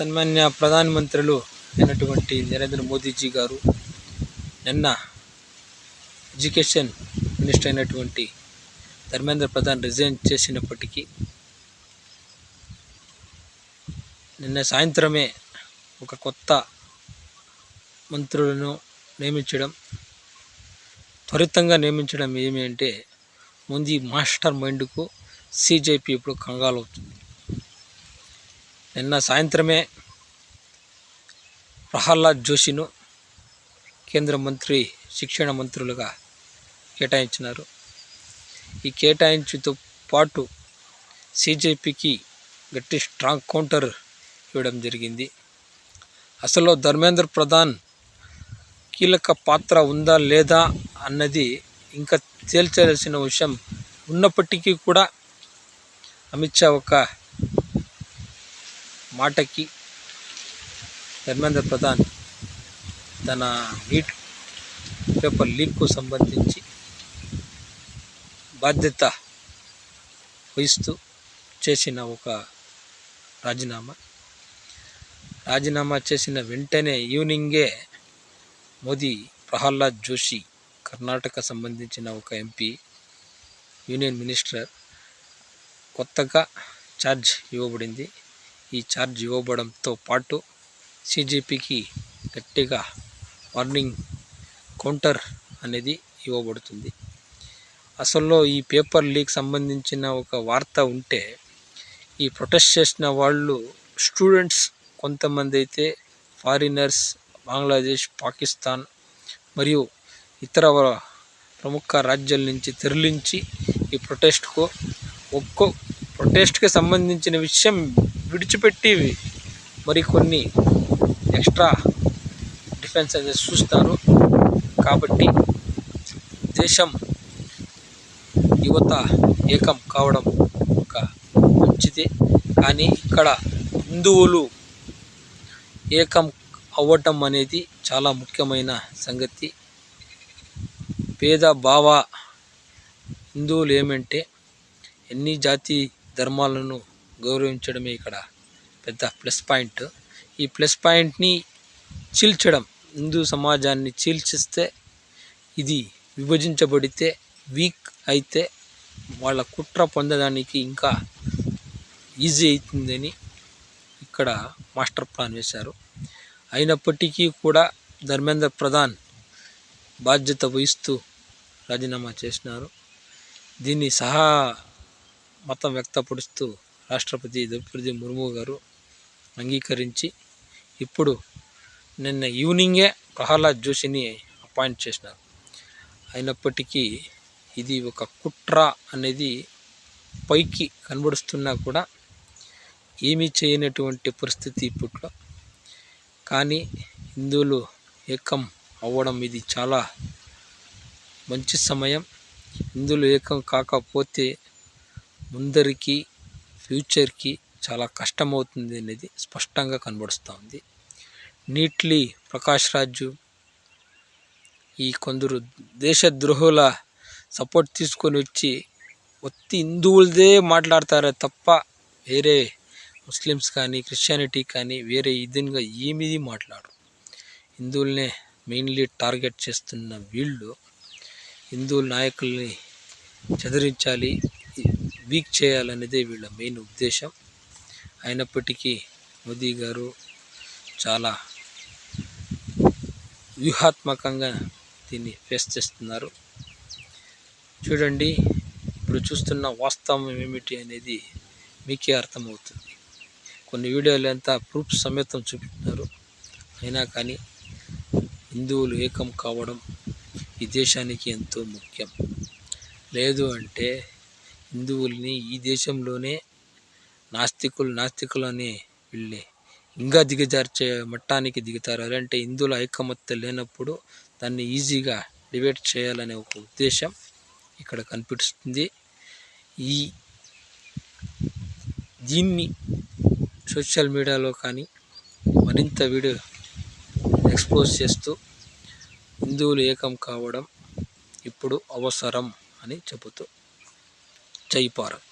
సన్మాన్య ప్రధానమంత్రులు అయినటువంటి నరేంద్ర మోదీజీ గారు నిన్న ఎడ్యుకేషన్ మినిస్టర్ అయినటువంటి ధర్మేంద్ర ప్రధాన్ రిజైన్ చేసినప్పటికీ నిన్న సాయంత్రమే ఒక కొత్త మంత్రులను త్వరితంగా నియమించడం ఏమి అంటే ముందు మాస్టర్ మైండ్కు సిజేపీ ఇప్పుడు కంగాలవుతుంది. నిన్న సాయంత్రమే ప్రహ్లాద్ జోషిను కేంద్ర మంత్రి శిక్షణ మంత్రులుగా కేటాయించినారు. ఈ కేటాయించుతో పాటు సిజేపీకి గట్టి స్ట్రాంగ్ కౌంటర్ ఇవ్వడం జరిగింది. అసలు ధర్మేంద్ర ప్రధాన్ కీలక పాత్ర ఉందా లేదా అన్నది ఇంకా తేల్చాల్సిన విషయం ఉన్నప్పటికీ కూడా అమిత్ షా ఒక మాటకి ధర్మేంద్ర ప్రధాన్ తన నీట్ పేపర్ లీక్కు సంబంధించి బాధ్యత వహిస్తూ చేసిన ఒక రాజీనామా చేసిన వెంటనే ఈవినింగే మోదీ ప్రహ్లాద్ జోషి కర్ణాటక సంబంధించిన ఒక ఎంపీ యూనియన్ మినిస్టర్ కొత్తగా ఛార్జ్ ఇవ్వబడింది. ఈ ఛార్జ్ ఇవ్వబడంతో పాటు సిజేపీకి గట్టిగా వార్నింగ్ కౌంటర్ అనేది ఇవ్వబడుతుంది. అసలు ఈ పేపర్ లీక్ సంబంధించిన ఒక వార్త ఉంటే ఈ ప్రొటెస్ట్ చేసిన వాళ్ళు స్టూడెంట్స్ కొంతమంది అయితే ఫారినర్స్ బంగ్లాదేశ్, పాకిస్తాన్ మరియు ఇతర ప్రముఖ రాజ్యాల నుంచి తరలించి ఈ ప్రొటెస్ట్కి సంబంధించిన విషయం విడిచిపెట్టి మరికొన్ని ఎక్స్ట్రా డిఫెన్స్ అనేది చూస్తారు. కాబట్టి దేశం యువత ఏకం కావడం ఒక మంచిది. కానీ ఇక్కడ హిందువులు ఏకం అవ్వటం అనేది చాలా ముఖ్యమైన సంగతి. పేద భావ హిందువులు ఏమంటే ఎన్ని జాతి ధర్మాలను గౌరవించడమే ఇక్కడ పెద్ద ప్లస్ పాయింట్. ఈ ప్లస్ పాయింట్ని చీల్చడం, హిందూ సమాజాన్ని చీల్చిస్తే, ఇది విభజించబడితే, వీక్ అయితే వాళ్ళ కుట్ర పొందడానికి ఇంకా ఈజీ అవుతుందని ఇక్కడ మాస్టర్ ప్లాన్ వేశారు. అయినప్పటికీ కూడా ధర్మేంద్ర ప్రధాన్ బాధ్యత వహిస్తూ రాజీనామా చేసినారు. దీన్ని మతం వ్యక్తపరుస్తూ రాష్ట్రపతి ద్రౌపది ముర్ము గారు అంగీకరించి ఇప్పుడు నిన్న ఈవినింగే ప్రహ్లాద్ జోషిని అపాయింట్ చేసినారు. అయినప్పటికీ ఇది ఒక కుట్ర అనేది పైకి కనబడుస్తున్నా కూడా ఏమీ చేయనటువంటి పరిస్థితి ఇప్పట్లో. కానీ హిందువులు ఏకం అవ్వడం ఇది చాలా మంచి సమయం. హిందువులు ఏకం కాకపోతే ముందరికి ఫ్యూచర్కి చాలా కష్టమవుతుంది అనేది స్పష్టంగా కనబడుస్తూ ఉంది. నీట్లీ ప్రకాష్ రాజు ఈ కొందరు దేశద్రోహుల సపోర్ట్ తీసుకొని వచ్చి హిందువులదే మాట్లాడతారే తప్ప వేరే ముస్లిమ్స్ కానీ క్రిస్టియానిటీ కానీ వేరే విధంగా ఏమీ మాట్లాడరు. హిందువులనే మెయిన్లీ టార్గెట్ చేస్తున్న వీళ్ళు హిందువుల నాయకుల్ని చెదిరించాలి, వీక్ చేయాలనేదే వీళ్ళ మెయిన్ ఉద్దేశం. అయినప్పటికీ మోదీ గారు చాలా వ్యూహాత్మకంగా దీన్ని ఫేస్ చేస్తున్నారు. చూడండి, ఇప్పుడు చూస్తున్న వాస్తవం ఏమిటి అనేది మీకే అర్థమవుతుంది. కొన్ని వీడియోలు అంతా ప్రూఫ్ సమేతం చూపిస్తున్నారు. అయినా కానీ హిందువులు ఏకం కావడం ఈ దేశానికి ఎంతో ముఖ్యం. లేదు అంటే హిందువుల్ని ఈ దేశంలోనే నాస్తికులు అనే వీళ్ళని ఇంకా దిగజార్చే మట్టానికి దిగుతారు. అలాంటి హిందువుల ఐకమత్యం లేనప్పుడు దాన్ని ఈజీగా డిబేట్ చేయాలనే ఒక ఉద్దేశం ఇక్కడ కనిపిస్తుంది. దీన్ని సోషల్ మీడియాలో కానీ మరింత వీడియో ఎక్స్పోజ్ చేస్తూ హిందువులు ఏకం కావడం ఇప్పుడు అవసరం అని చెబుతూ జై భారత్.